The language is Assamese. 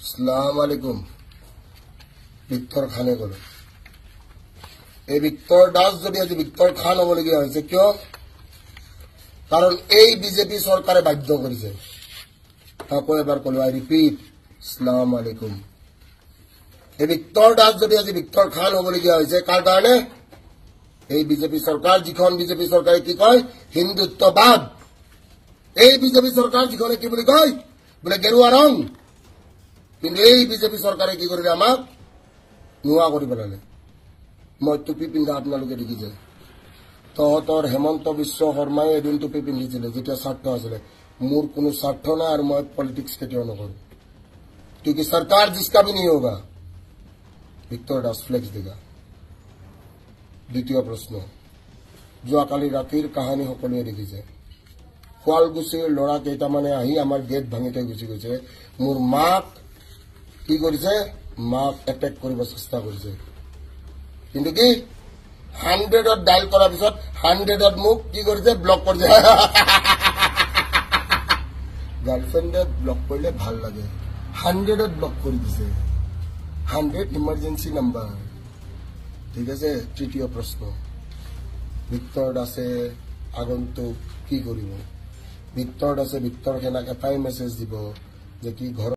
আসসালামু আলাইকুম। ভিক্টর খানে গেল। এই ভিক্টর দাস যদি আজি ভিক্টর খান হবলগীয়া হয়েছে কিয়? কারণ এই বিজেপি সরকারে বাধ্য করেছে। তাকে এবার কল আই রিপিট, আসসালামু আলাইকুম। এই ভিক্টর দাস যদি আজি ভিক্টর খান হবলগীয়া হয়েছে কার কারণে? এই বিজেপি সরকার, যিখন বিজেপি সরকারে কি কয় হিন্দুত্ববাদ। এই বিজেপি সরকার যিখনে কি বলে কয় বলে গেরুয়া রং। কিন্তু এই বিজেপি সরকারে কি করবে আমাক নোয়া করে পেলালে। মই টুপি পিন্ধা আপোনালোকে দেখিছে। তহঁতৰ হেমন্ত বিশ্ব শৰ্মাই এদিন টুপি পিন্ধিছিলে যেতিয়া স্বাৰ্থ আছিলে। মোৰ কোনো স্বাৰ্থ নাই আৰু মই পলিটিক্স কেতিয়াও নকৰো। क्योंकि सरकार जिसका भी नहीं होगा। ভিক্টৰ দাস ফ্লেক্স দেগা। দ্বিতীয় প্ৰশ্ন, যোৱাকালি ৰাতিৰ কাহিনী সকলোৱে দেখিছে। শুৱালকুছিৰ ল'ৰা কেইটামানে আহি আমাৰ গেট ভাঙি থৈ গুচি গৈছে। মোৰ মাক কি কৰিছে? মাক এটেক কৰিব চেষ্টা কৰিছে। কিন্তু কি 100ত ডাইল কৰাৰ পিছত 100ত মোক কি কৰিছে? ব্লক কৰিছে। গাৰ্লফ্ৰেণ্ডে ব্লক কৰিলে ভাল লাগে। 100ত ব্লক কৰি দিছে। 100 ইমাৰ্জেন্সি নাম্বাৰ। ঠিক আছে। তৃতীয় প্ৰশ্ন, ভিক্টৰ দাসে আগন্তুক কি কৰিব? ভিক্টৰ দাসে ভিক্টৰ সেনাক এটাই মেসেজ দিব যে কি ঘৰ